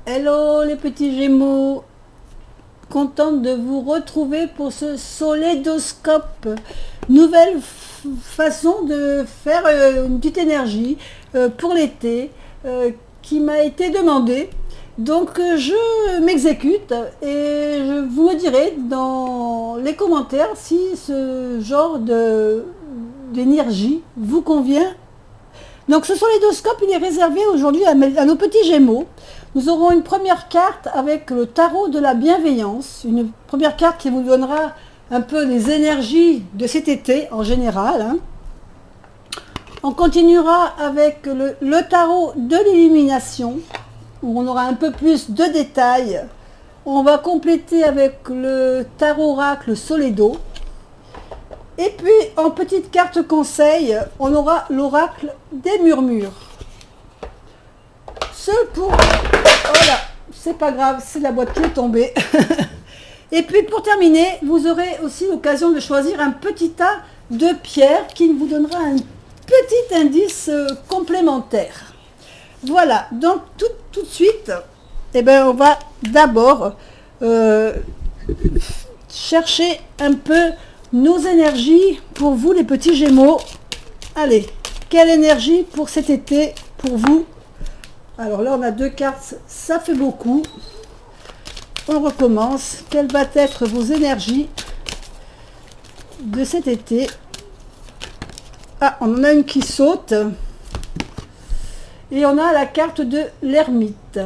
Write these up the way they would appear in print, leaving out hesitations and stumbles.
Hello les petits Gémeaux, contente de vous retrouver pour ce solédoscope. Nouvelle façon de faire une petite énergie pour l'été qui m'a été demandée. Donc je m'exécute et vous me direz dans les commentaires si ce genre d'énergie vous convient. Donc ce solédoscope, il est réservé aujourd'hui à nos petits Gémeaux. Nous aurons une première carte avec le tarot de la bienveillance, une première carte qui vous donnera un peu les énergies de cet été en général. Hein. On continuera avec le tarot de l'illumination, où on aura un peu plus de détails. On va compléter avec le tarot oracle Soledo. Et puis, en petite carte conseil, on aura l'oracle des murmures. Oh là, c'est pas grave, c'est la boîte qui est tombée. Et puis, pour terminer, vous aurez aussi l'occasion de choisir un petit tas de pierres qui vous donnera un petit indice complémentaire. Voilà, donc tout de suite, eh ben, on va d'abord chercher un peu nos énergies pour vous les petits Gémeaux. Allez, quelle énergie pour cet été pour vous? Alors là on a deux cartes, ça fait beaucoup. On recommence. Quelles vont être vos énergies de cet été? Ah, on en a une qui saute. Et on a la carte de l'ermite.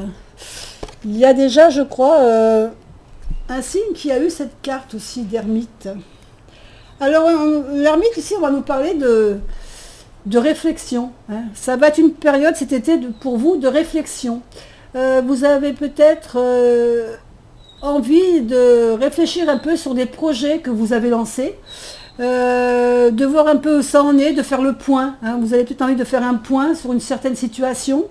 Il y a déjà, je crois, un signe qui a eu cette carte aussi d'ermite. Alors, l'ermite, ici, on va nous parler de réflexion. Hein. Ça va être une période cet été pour vous de réflexion. Vous avez peut-être envie de réfléchir un peu sur des projets que vous avez lancés, de voir un peu où ça en est, de faire le point. Hein. Vous avez peut-être envie de faire un point sur une certaine situation,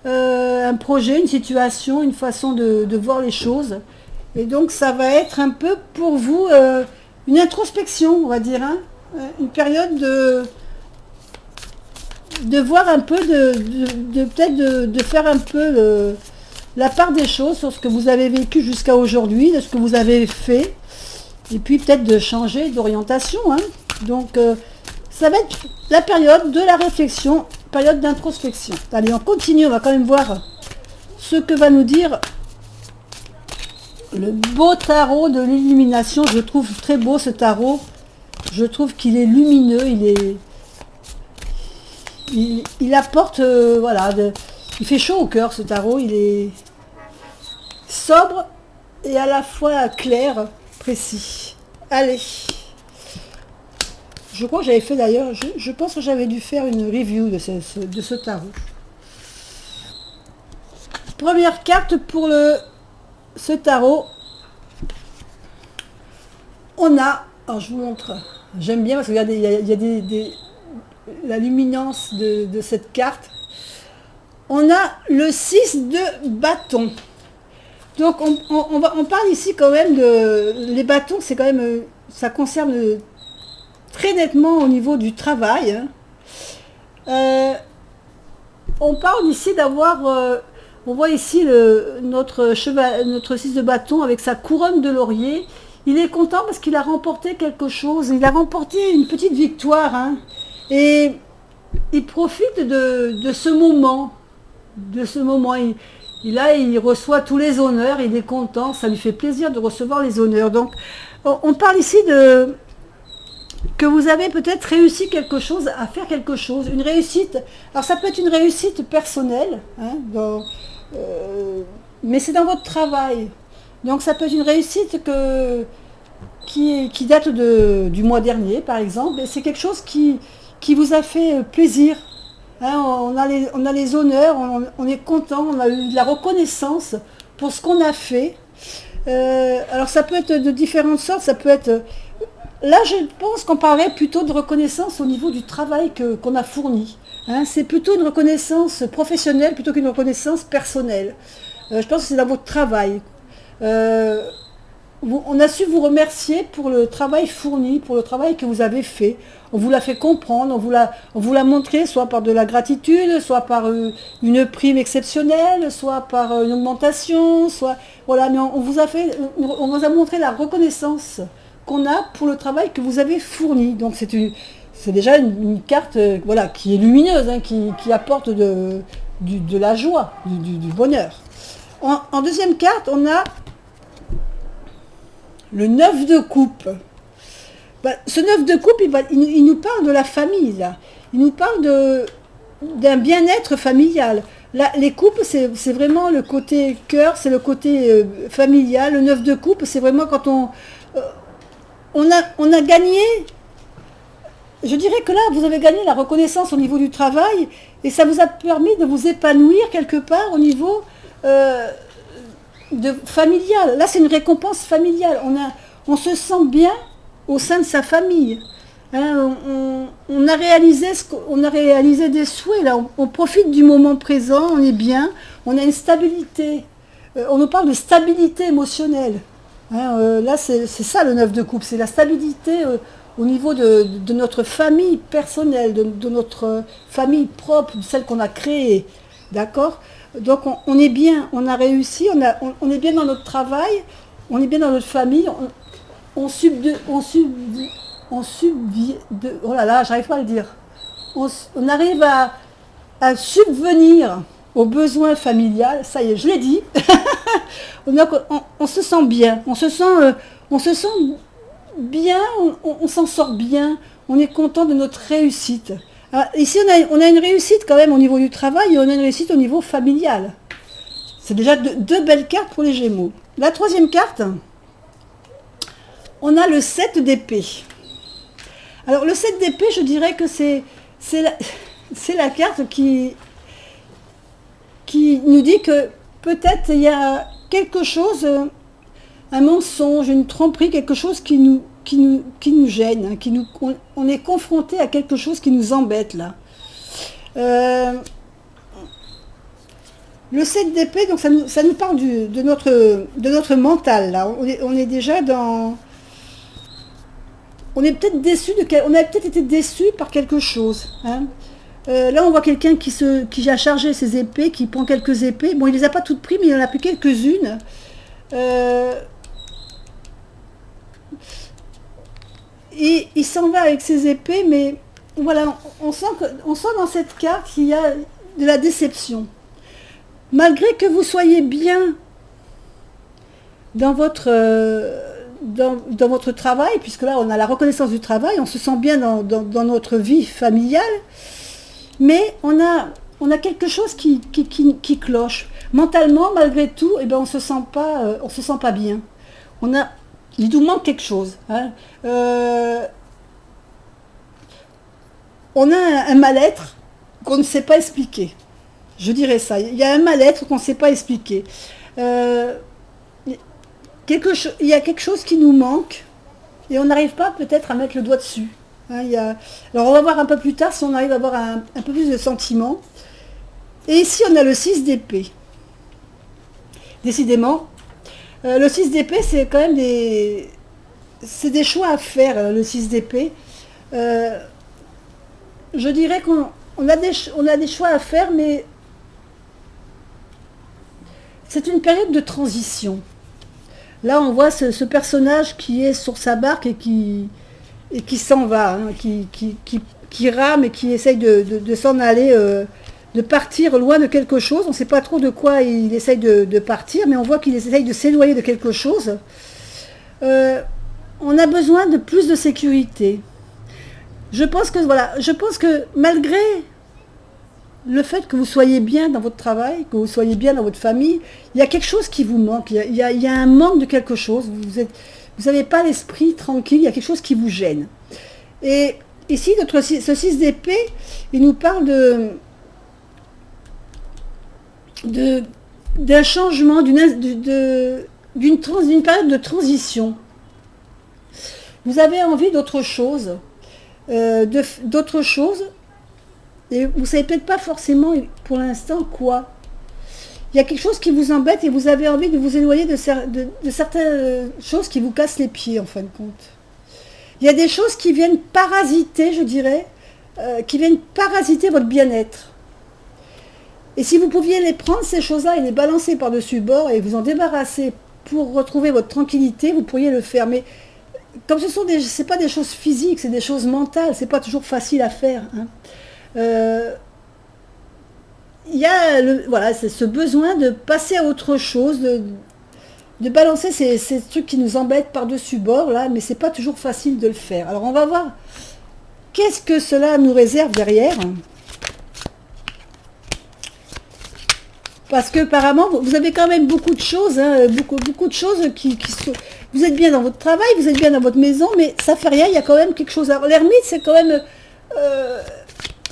un projet, une situation, une façon de voir les choses. Et donc, ça va être un peu pour vous... une introspection, on va dire, hein, une période de voir un peu, peut-être de faire un peu la part des choses sur ce que vous avez vécu jusqu'à aujourd'hui, de ce que vous avez fait, et puis peut-être de changer d'orientation. Hein. Donc, ça va être la période de la réflexion, période d'introspection. Allez, on continue, on va quand même voir ce que va nous dire le beau tarot de l'illumination. Je trouve très beau ce tarot. Je trouve qu'il est lumineux, il apporte, voilà, il fait chaud au cœur ce tarot. Il est sobre et à la fois clair, précis. Allez. Je crois que j'avais fait d'ailleurs, je pense que j'avais dû faire une review de ce tarot. Première carte pour ce tarot, on a, alors je vous montre, j'aime bien parce que regardez, il y a la luminance de cette carte. On a le 6 de bâton. Donc on parle ici quand même les bâtons, c'est quand même, ça concerne très nettement au niveau du travail. On parle ici d'avoir... on voit ici notre 6 de bâton avec sa couronne de laurier. Il est content parce qu'il a remporté quelque chose. Il a remporté une petite victoire. Hein. Et il profite de ce moment. Il reçoit tous les honneurs. Il est content. Ça lui fait plaisir de recevoir les honneurs. Donc, on parle ici que vous avez peut-être réussi quelque chose, à faire quelque chose. Une réussite. Alors, ça peut être une réussite personnelle. Hein, mais c'est dans votre travail. Donc ça peut être une réussite qui date du mois dernier, par exemple. Et c'est quelque chose qui vous a fait plaisir. Hein, on a les honneurs, on est content, on a eu de la reconnaissance pour ce qu'on a fait. Alors ça peut être de différentes sortes, ça peut être... Là, je pense qu'on parlerait plutôt de reconnaissance au niveau du travail qu'on a fourni. Hein, c'est plutôt une reconnaissance professionnelle plutôt qu'une reconnaissance personnelle. Je pense que c'est dans votre travail. on a su vous remercier pour le travail fourni, pour le travail que vous avez fait. On vous l'a fait comprendre, on vous l'a montré, soit par de la gratitude, soit par une prime exceptionnelle, soit par une augmentation, soit voilà. Mais on vous a montré la reconnaissance qu'on a pour le travail que vous avez fourni. Donc c'est déjà une carte voilà, qui est lumineuse, hein, qui apporte de la joie, du bonheur. En deuxième carte, on a le 9 de coupe. Ce 9 de coupe, il nous parle de la famille, là. Il nous parle d'un bien-être familial. Là, les coupes, c'est vraiment le côté cœur, c'est le côté familial. Le 9 de coupe, c'est vraiment quand on a gagné. Je dirais que là, vous avez gagné la reconnaissance au niveau du travail et ça vous a permis de vous épanouir quelque part au niveau familial. Là, c'est une récompense familiale. On se sent bien au sein de sa famille. Hein, on a réalisé des souhaits. Là, on profite du moment présent, on est bien, on a une stabilité. On nous parle de stabilité émotionnelle. Hein, là, c'est ça le 9 de coupe, c'est la stabilité au niveau de notre famille personnelle, de notre famille propre, celle qu'on a créée. D'accord? Donc on est bien, on a réussi, on est bien dans notre travail, on est bien dans notre famille, oh là là, j'arrive pas à le dire. On arrive à subvenir aux besoins familiales, ça y est, je l'ai dit. on se sent bien, on se sent bien, on s'en sort bien, on est content de notre réussite. Alors, ici, on a une réussite quand même au niveau du travail et on a une réussite au niveau familial. C'est déjà deux belles cartes pour les Gémeaux. La troisième carte, on a le 7 d'épée. Alors le 7 d'épée, je dirais que c'est la carte qui nous dit que peut-être il y a quelque chose, un mensonge, une tromperie, quelque chose qui nous gêne, on est confronté à quelque chose qui nous embête là. Le 7 d'épée, donc ça nous parle de notre mental là. On est déjà dans... On est peut-être déçu on a peut-être été déçu par quelque chose. Hein. Là, on voit quelqu'un qui a chargé ses épées, qui prend quelques épées. Bon, il les a pas toutes prises, mais il en a pris quelques-unes. Et il s'en va avec ses épées, mais voilà, on sent dans cette carte qu'il y a de la déception. Malgré que vous soyez bien dans votre travail, puisque là on a la reconnaissance du travail, on se sent bien dans notre vie familiale, mais on a quelque chose qui cloche. Mentalement, malgré tout, eh ben, on se sent pas bien. Il nous manque quelque chose. Hein. On a un mal-être qu'on ne sait pas expliquer. Je dirais ça. Il y a un mal-être qu'on ne sait pas expliquer. Il y a quelque chose qui nous manque et on n'arrive pas peut-être à mettre le doigt dessus. Hein, alors on va voir un peu plus tard si on arrive à avoir un peu plus de sentiments. Et ici on a le 6 d'épée. Décidément, le 6 d'épée c'est quand même des choix à faire, le 6 d'épée. Je dirais qu'on a des choix à faire, mais c'est une période de transition. Là, on voit ce personnage qui est sur sa barque et qui s'en va, hein, qui rame et qui essaye de s'en aller, de partir loin de quelque chose. On ne sait pas trop de quoi il essaye de partir, mais on voit qu'il essaye de s'éloigner de quelque chose. On a besoin de plus de sécurité. Je pense que malgré le fait que vous soyez bien dans votre travail, que vous soyez bien dans votre famille, il y a quelque chose qui vous manque, il y a un manque de quelque chose, vous n'avez pas l'esprit tranquille, il y a quelque chose qui vous gêne. Et ici, ce 6 d'épée, il nous parle d'un changement, d'une période de transition. Vous avez envie d'autre chose, et vous ne savez peut-être pas forcément pour l'instant quoi. il y a quelque chose qui vous embête et vous avez envie de vous éloigner de certaines choses qui vous cassent les pieds, en fin de compte. Il y a des choses qui viennent parasiter, je dirais, qui viennent parasiter votre bien-être. Et si vous pouviez les prendre, ces choses-là, et les balancer par-dessus bord et vous en débarrasser pour retrouver votre tranquillité, vous pourriez le faire. Mais comme c'est pas des choses physiques, c'est des choses mentales, c'est pas toujours facile à faire. Hein. Il y a voilà, c'est ce besoin de passer à autre chose, de balancer ces trucs qui nous embêtent par-dessus bord, là, mais c'est pas toujours facile de le faire. Alors on va voir qu'est-ce que cela nous réserve derrière. Parce que apparemment, vous avez quand même beaucoup de choses, hein, beaucoup de choses qui sont... Vous êtes bien dans votre travail, vous êtes bien dans votre maison, mais ça fait rien, il y a quand même quelque chose. L'ermite, c'est quand même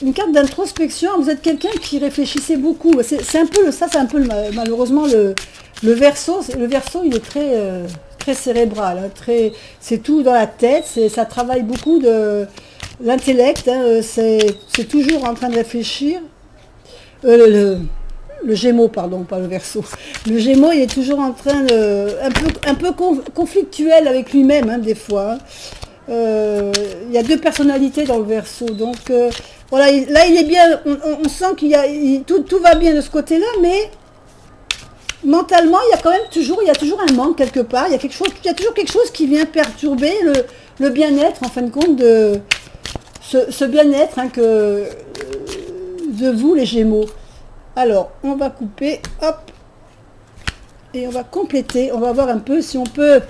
une carte d'introspection. Vous êtes quelqu'un qui réfléchissait beaucoup. C'est un peu ça, c'est un peu malheureusement le Verseau. Le Verseau, il est très cérébral, hein, c'est tout dans la tête, ça travaille beaucoup de l'intellect, hein, c'est toujours en train de réfléchir. Le Gémeaux, pardon, pas le Verseau. Le Gémeaux, il est toujours en train de... un peu conflictuel avec lui-même, hein, des fois. Il y a deux personnalités dans le Verseau. Donc, voilà, là, il est bien... On sent tout va bien de ce côté-là, mais mentalement, il y a quand même toujours un manque quelque part. Il y a toujours quelque chose qui vient perturber le bien-être, en fin de compte, de ce bien-être, hein, de vous, les Gémeaux. Alors, on va couper, hop, et on va compléter, on va voir un peu si on peut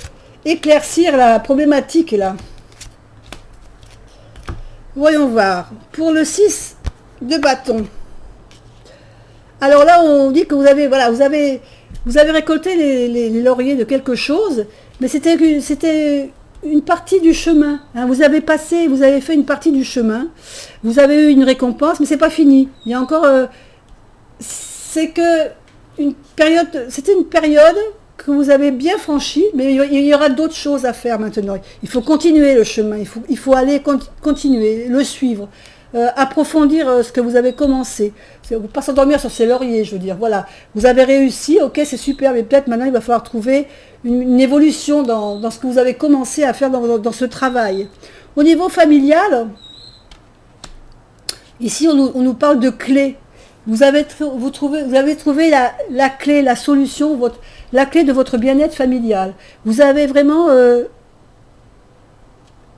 éclaircir la problématique là. Voyons voir, pour le 6 de bâton. Alors là, on dit que vous avez récolté les lauriers de quelque chose, mais c'était une partie du chemin. Hein. Vous avez fait une partie du chemin, vous avez eu une récompense, mais c'est pas fini. Il y a encore... c'était une période que vous avez bien franchie, mais il y aura d'autres choses à faire maintenant. Il faut continuer le chemin, il faut aller continuer, le suivre, approfondir ce que vous avez commencé. Pas s'endormir sur ses lauriers, je veux dire. Voilà, vous avez réussi, ok, c'est super, mais peut-être maintenant il va falloir trouver une évolution dans ce que vous avez commencé à faire dans ce travail. Au niveau familial, ici on nous parle de clés. Vous avez trouvé la clé, la solution, la clé de votre bien-être familial. Vous avez vraiment...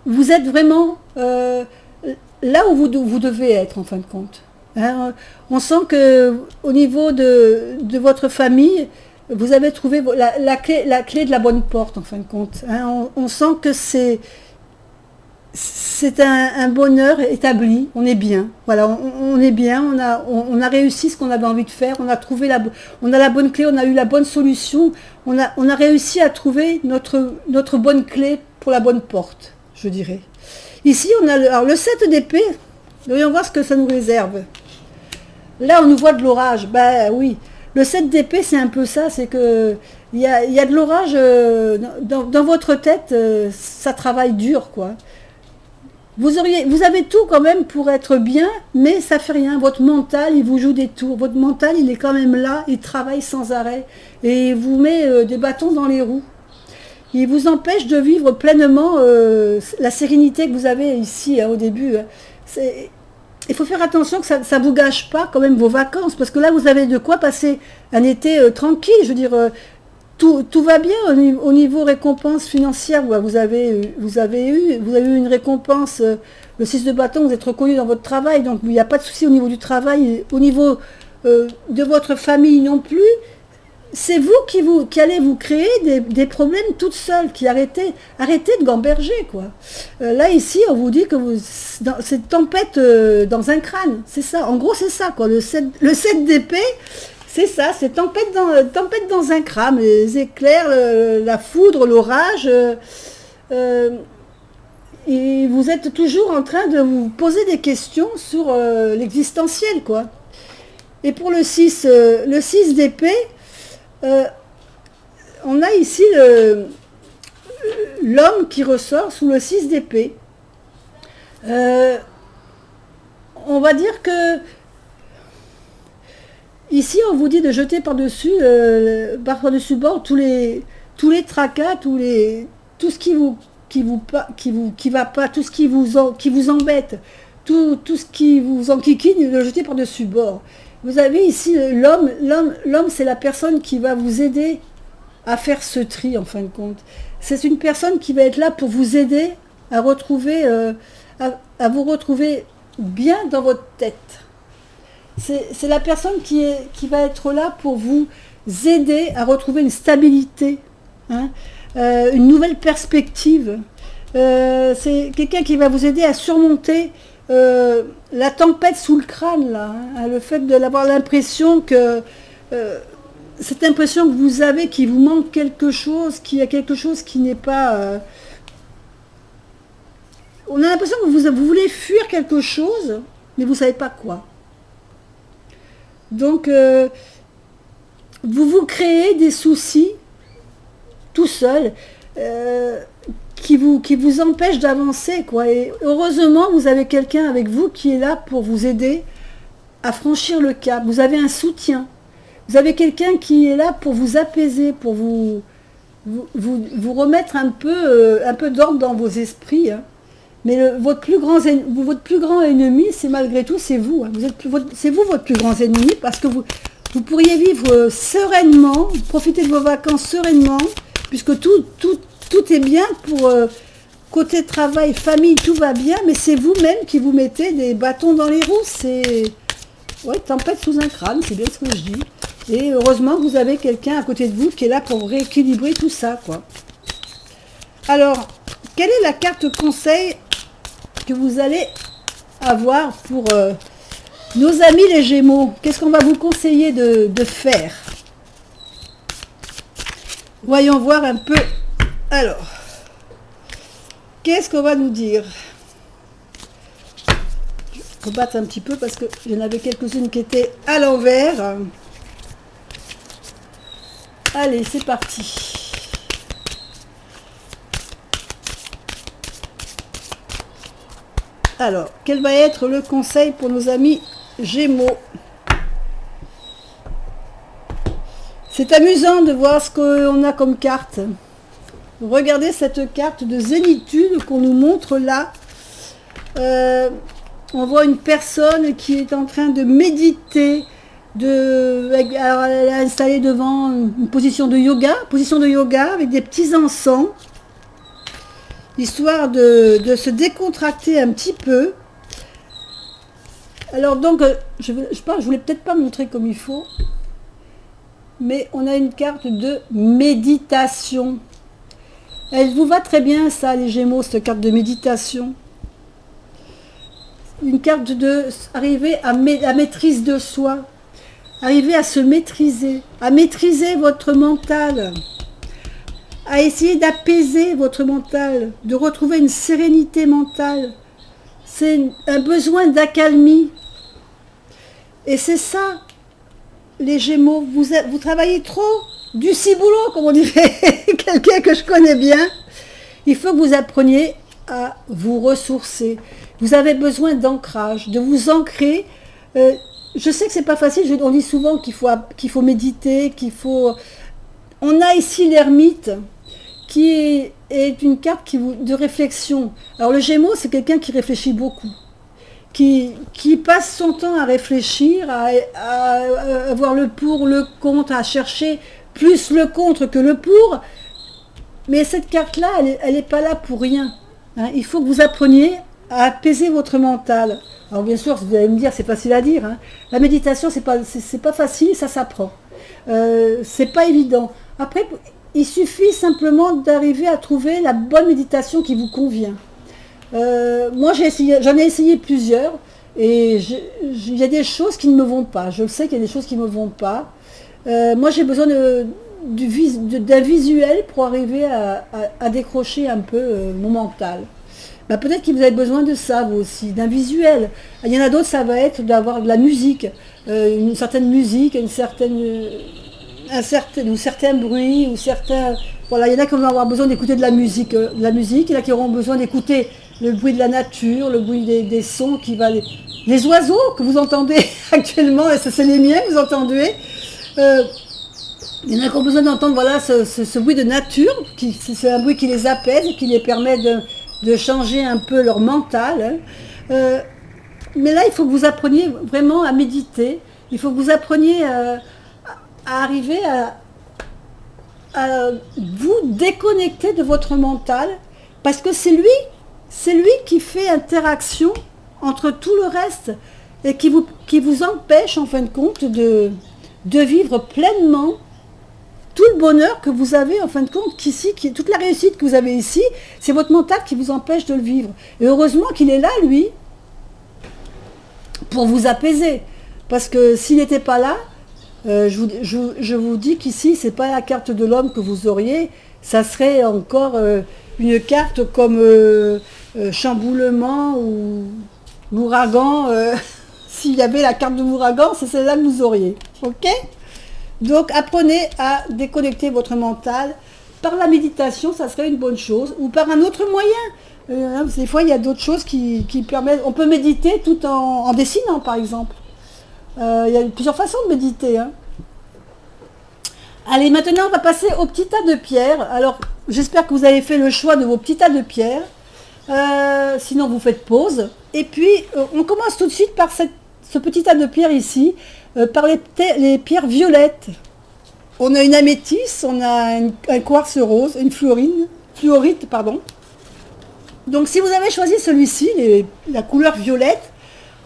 vous êtes vraiment là où vous devez être, en fin de compte. Hein, on sent que au niveau de votre famille, vous avez trouvé la clé de la bonne porte, en fin de compte. Hein, on sent que c'est un bonheur établi, on est bien, voilà, on est bien, on a réussi ce qu'on avait envie de faire, on a trouvé on a la bonne clé, on a eu la bonne solution, on a réussi à trouver notre bonne clé pour la bonne porte, je dirais. Ici, on a le 7 d'épée, voyons voir ce que ça nous réserve. Là, on nous voit de l'orage, ben oui, le 7 d'épée, c'est un peu ça, c'est que il y a de l'orage dans votre tête, ça travaille dur, quoi. Vous avez tout quand même pour être bien, mais ça fait rien. Votre mental, il vous joue des tours. Votre mental, il est quand même là, il travaille sans arrêt. Et il vous met des bâtons dans les roues. Il vous empêche de vivre pleinement la sérénité que vous avez ici, hein, au début. Hein. Il faut faire attention que ça ne vous gâche pas quand même vos vacances. Parce que là, vous avez de quoi passer un été tranquille. Je veux dire... Tout va bien au niveau récompense financière. Vous avez eu une récompense, le 6 de bâton, vous êtes reconnu dans votre travail, donc il n'y a pas de souci au niveau du travail, au niveau de votre famille non plus. C'est vous qui allez vous créer des problèmes toute seule, arrêtez de gamberger, quoi. Là, ici, on vous dit que c'est tempête dans un crâne, c'est ça, en gros c'est ça, quoi. Le 7 d'épée, c'est ça, c'est tempête dans un crâne, les éclairs, la foudre, l'orage. Et vous êtes toujours en train de vous poser des questions sur l'existentiel, quoi. Et pour le 6 d'épée, on a ici l'homme qui ressort sous le 6 d'épée. On va dire que ici, on vous dit de jeter par-dessus bord tous les tracas, tout ce qui va pas, tout ce qui vous embête, tout ce qui vous enquiquine, de le jeter par-dessus bord. Vous avez ici l'homme, c'est la personne qui va vous aider à faire ce tri, en fin de compte. C'est une personne qui va être là pour vous aider à retrouver, à vous retrouver bien dans votre tête. C'est la personne qui va être là pour vous aider à retrouver une stabilité, hein, une nouvelle perspective. C'est quelqu'un qui va vous aider à surmonter la tempête sous le crâne, là, hein, le fait d'avoir l'impression que cette impression que vous avez qu'il vous manque quelque chose, qu'il y a quelque chose qui n'est pas... on a l'impression que vous voulez fuir quelque chose, mais vous ne savez pas quoi. Donc, vous vous créez des soucis tout seul qui vous empêchent d'avancer, quoi. Et heureusement, vous avez quelqu'un avec vous qui est là pour vous aider à franchir le cap. Vous avez un soutien. Vous avez quelqu'un qui est là pour vous apaiser, pour vous remettre un peu d'ordre dans vos esprits, hein. Mais votre plus grand ennemi, c'est malgré tout, c'est vous. Hein. C'est vous votre plus grand ennemi, parce que vous pourriez vivre sereinement, profiter de vos vacances sereinement, puisque tout est bien pour côté travail, famille, tout va bien, mais c'est vous-même qui vous mettez des bâtons dans les roues. C'est tempête sous un crâne, c'est bien ce que je dis. Et heureusement, vous avez quelqu'un à côté de vous qui est là pour rééquilibrer tout ça, quoi. Alors, quelle est la carte conseil que vous allez avoir pour nos amis les Gémeaux? Qu'est-ce qu'on va vous conseiller de faire? Voyons voir un peu. Alors, qu'est-ce qu'on va nous dire? Je vais rebattre un petit peu parce que j'en avais quelques-unes qui étaient à l'envers. Allez, c'est parti. Alors, quel va être le conseil pour nos amis Gémeaux? C'est amusant de voir ce qu'on a comme carte. Regardez cette carte de zénitude qu'on nous montre là. On voit une personne qui est en train de méditer. Alors elle est installée devant une position de yoga avec des petits encens. Histoire de se décontracter un petit peu. Alors donc, je voulais peut-être pas montrer comme il faut, mais on a une carte de méditation. Elle vous va très bien ça, les Gémeaux, cette carte de méditation. Une carte de arriver à maîtrise de soi, arriver à se maîtriser, à maîtriser votre mental, à essayer d'apaiser votre mental, de retrouver une sérénité mentale. C'est un besoin d'accalmie. Et c'est ça, les Gémeaux, vous travaillez trop du ciboulot, comme on dirait, quelqu'un que je connais bien. Il faut que vous appreniez à vous ressourcer. Vous avez besoin d'ancrage, de vous ancrer. Je sais que c'est pas facile, on dit souvent qu'il faut méditer, On a ici l'ermite, qui est une carte de réflexion. Alors le Gémeaux, c'est quelqu'un qui réfléchit beaucoup, qui passe son temps à réfléchir, à voir le pour, le contre, à chercher plus le contre que le pour. Mais cette carte-là, elle n'est pas là pour rien. Hein. Il faut que vous appreniez à apaiser votre mental. Alors bien sûr, vous allez me dire, c'est facile à dire. Hein. La méditation, c'est pas facile, ça s'apprend. C'est pas évident. Après, il suffit simplement d'arriver à trouver la bonne méditation qui vous convient. Moi, j'en ai essayé plusieurs et il y a des choses qui ne me vont pas. Je sais qu'il y a des choses qui ne me vont pas. Moi, j'ai besoin d'un visuel pour arriver à décrocher un peu mon mental. Bah, peut-être que vous avez besoin de ça, vous aussi, d'un visuel. Il y en a d'autres, ça va être d'avoir de la musique, une certaine musique, un certain bruit, ou certains... Voilà, il y en a qui vont avoir besoin d'écouter de la musique, il y en a qui auront besoin d'écouter le bruit de la nature, le bruit des sons qui va... Les oiseaux que vous entendez actuellement, et ça c'est les miens que vous entendez, il y en a qui ont besoin d'entendre voilà, ce bruit de nature, c'est un bruit qui les apaise et qui les permet de changer un peu leur mental. Hein. Mais là, il faut que vous appreniez vraiment à méditer, il faut que vous appreniez à arriver à vous déconnecter de votre mental, parce que c'est lui qui fait interaction entre tout le reste et qui vous empêche en fin de compte de vivre pleinement tout le bonheur que vous avez en fin de compte, toute la réussite que vous avez ici, c'est votre mental qui vous empêche de le vivre. Et heureusement qu'il est là, lui, pour vous apaiser. Parce que s'il n'était pas là, je vous dis qu'ici, c'est pas la carte de l'homme que vous auriez, ça serait encore une carte comme chamboulement ou l'ouragan. S'il y avait la carte de l'ouragan, c'est celle-là que vous auriez. Ok ? Donc apprenez à déconnecter votre mental. Par la méditation, ça serait une bonne chose. Ou par un autre moyen. Des fois, il y a d'autres choses qui permettent... On peut méditer tout en dessinant, par exemple. Il y a plusieurs façons de méditer. Hein. Allez, maintenant, on va passer au petit tas de pierres. Alors, j'espère que vous avez fait le choix de vos petits tas de pierres. Sinon, vous faites pause. Et puis, on commence tout de suite par ce petit tas de pierres ici, par les pierres violettes. On a une améthyste, on a un quartz rose, une fluorite, pardon. Donc, si vous avez choisi celui-ci, la couleur violette,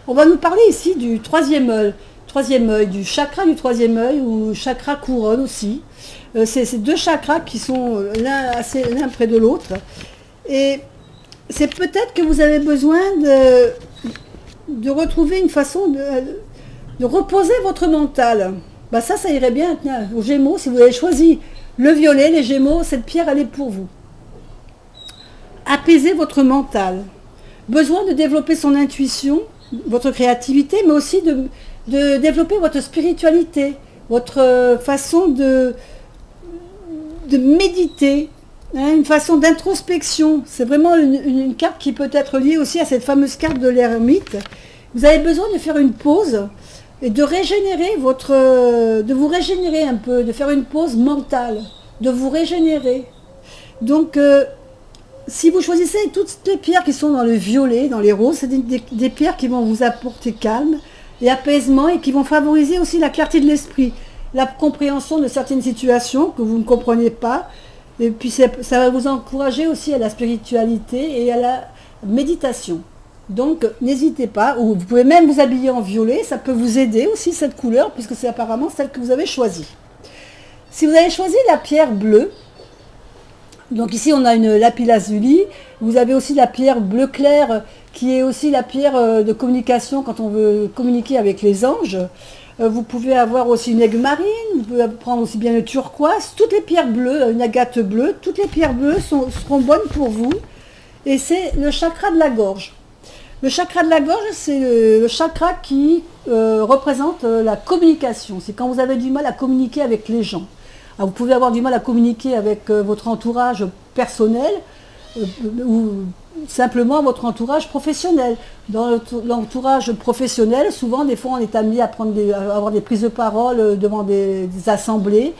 on va nous parler ici du troisième œil, du chakra du troisième œil, ou chakra couronne aussi. C'est ces deux chakras qui sont l'un près de l'autre. Et c'est peut-être que vous avez besoin de retrouver une façon de reposer votre mental. Bah ça irait bien aux Gémeaux, si vous avez choisi le violet, les Gémeaux, cette pierre, elle est pour vous. Apaiser votre mental. Besoin de développer son intuition, votre créativité, mais aussi de développer votre spiritualité, votre façon de méditer, hein, une façon d'introspection. C'est vraiment une carte qui peut être liée aussi à cette fameuse carte de l'ermite. Vous avez besoin de faire une pause et de vous régénérer un peu, de faire une pause mentale, de vous régénérer. Donc, si vous choisissez toutes les pierres qui sont dans le violet, dans les roses, c'est des pierres qui vont vous apporter calme et apaisement et qui vont favoriser aussi la clarté de l'esprit, la compréhension de certaines situations que vous ne comprenez pas. Et puis ça va vous encourager aussi à la spiritualité et à la méditation. Donc n'hésitez pas, ou vous pouvez même vous habiller en violet, ça peut vous aider aussi cette couleur, puisque c'est apparemment celle que vous avez choisie. Si vous avez choisi la pierre bleue, donc ici on a une lapis-lazuli, vous avez aussi la pierre bleu clair, qui est aussi la pierre de communication quand on veut communiquer avec les anges. Vous pouvez avoir aussi une aigle marine, vous pouvez prendre aussi bien le turquoise, toutes les pierres bleues, une agate bleue, toutes les pierres bleues seront bonnes pour vous. Et c'est le chakra de la gorge. Le chakra de la gorge, c'est le chakra qui représente la communication. C'est quand vous avez du mal à communiquer avec les gens. Alors, vous pouvez avoir du mal à communiquer avec votre entourage personnel ou simplement votre entourage professionnel. Dans l'entourage professionnel, souvent, des fois, on est amené à avoir des prises de parole devant des assemblées.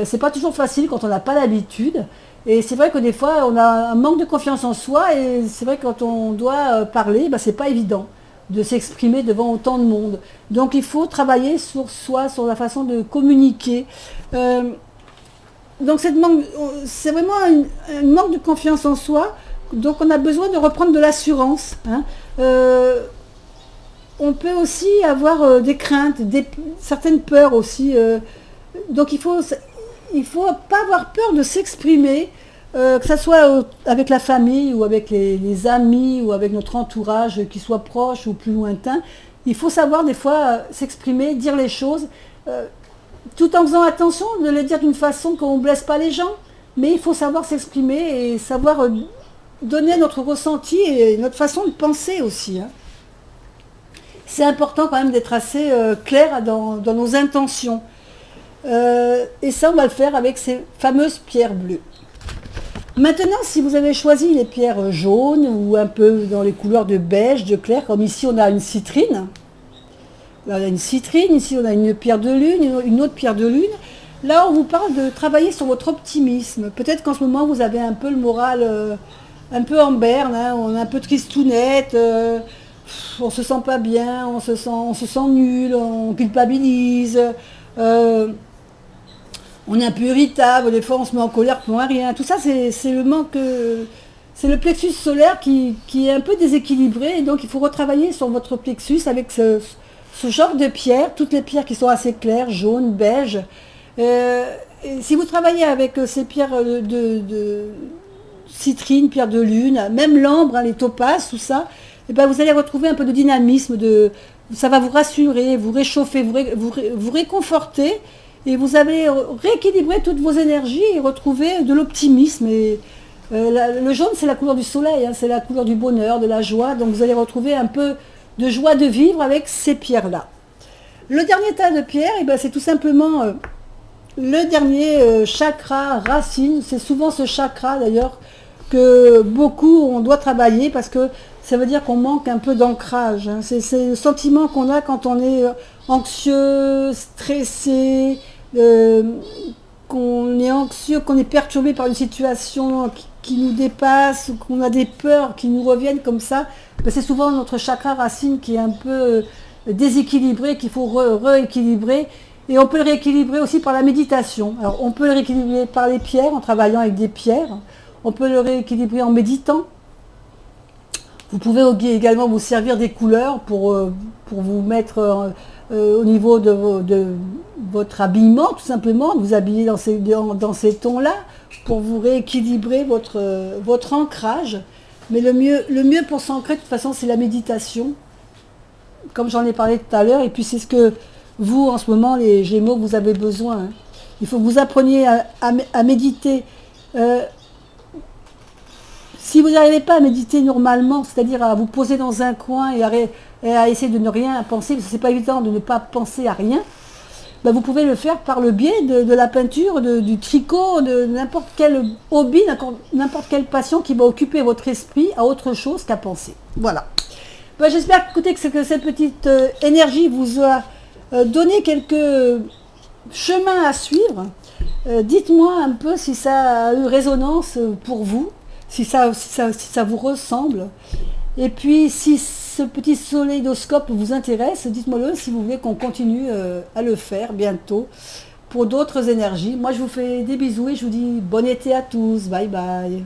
C'est pas toujours facile quand on n'a pas l'habitude. Et c'est vrai que des fois, on a un manque de confiance en soi. Et c'est vrai que quand on doit parler, c'est pas évident de s'exprimer devant autant de monde. Donc, il faut travailler sur soi, sur la façon de communiquer. Donc, c'est vraiment un manque de confiance en soi. Donc on a besoin de reprendre de l'assurance. Hein. On peut aussi avoir des craintes, certaines peurs aussi. Donc il faut pas avoir peur de s'exprimer, que ce soit avec la famille ou avec les amis ou avec notre entourage, qui soit proche ou plus lointain. Il faut savoir des fois s'exprimer, dire les choses, tout en faisant attention de les dire d'une façon qu'on ne blesse pas les gens. Mais il faut savoir s'exprimer et savoir donner notre ressenti et notre façon de penser aussi. Hein. C'est important quand même d'être assez clair dans nos intentions. Et ça, on va le faire avec ces fameuses pierres bleues. Maintenant, si vous avez choisi les pierres jaunes ou un peu dans les couleurs de beige, de clair, comme ici on a une citrine. Là, on a une citrine, ici on a une pierre de lune, une autre pierre de lune. Là, on vous parle de travailler sur votre optimisme. Peut-être qu'en ce moment, vous avez un peu le moral un peu en berne, hein, on est un peu tristounette, on se sent pas bien, on se sent nul, on culpabilise. euh, on est un peu irritable, des fois on se met en colère pour un rien. Tout ça, c'est le manque, c'est le plexus solaire qui est un peu déséquilibré. Et donc il faut retravailler sur votre plexus avec ce genre de pierres, toutes les pierres qui sont assez claires, jaunes, beige. Euh, et si vous travaillez avec ces pierres de citrine, pierre de lune, même l'ambre, hein, les topazes, tout ça, et ben vous allez retrouver un peu de dynamisme, ça va vous rassurer, vous réchauffer, vous réconforter. Et vous allez rééquilibrer toutes vos énergies et retrouver de l'optimisme. Et le jaune, c'est la couleur du soleil, hein, c'est la couleur du bonheur, de la joie. Donc vous allez retrouver un peu de joie de vivre avec ces pierres-là. Le dernier tas de pierres, eh ben, c'est tout simplement le dernier chakra racine. C'est souvent ce chakra d'ailleurs que beaucoup on doit travailler parce que ça veut dire qu'on manque un peu d'ancrage, hein. C'est le sentiment qu'on a quand on est anxieux, stressé, euh, qu'on est anxieux, qu'on est perturbé par une situation qui nous dépasse, qu'on a des peurs qui nous reviennent comme ça. Ben, c'est souvent notre chakra racine qui est un peu déséquilibré, qu'il faut rééquilibrer. Et on peut le rééquilibrer aussi par la méditation. Alors on peut le rééquilibrer par les pierres, en travaillant avec des pierres. On peut le rééquilibrer en méditant. Vous pouvez également vous servir des couleurs pour vous mettre au niveau de votre habillement, tout simplement, vous habiller dans ces tons-là, pour vous rééquilibrer votre ancrage. Mais le mieux pour s'ancrer, de toute façon, c'est la méditation, comme j'en ai parlé tout à l'heure, et puis c'est ce que vous, en ce moment, les Gémeaux, vous avez besoin, hein. Il faut que vous appreniez à méditer. Si vous n'arrivez pas à méditer normalement, c'est-à-dire à vous poser dans un coin et à essayer de ne rien penser, parce que ce n'est pas évident de ne pas penser à rien, ben vous pouvez le faire par le biais de la peinture, du tricot, de n'importe quel hobby, n'importe quelle passion qui va occuper votre esprit à autre chose qu'à penser. Voilà. Ben, j'espère écoutez, que cette petite énergie vous a donné quelques chemins à suivre. Dites-moi un peu si ça a eu résonance pour vous. Si ça vous ressemble. Et puis, si ce petit soléidoscope vous intéresse, dites-moi-le si vous voulez qu'on continue à le faire bientôt pour d'autres énergies. Moi, je vous fais des bisous et je vous dis bon été à tous. Bye bye.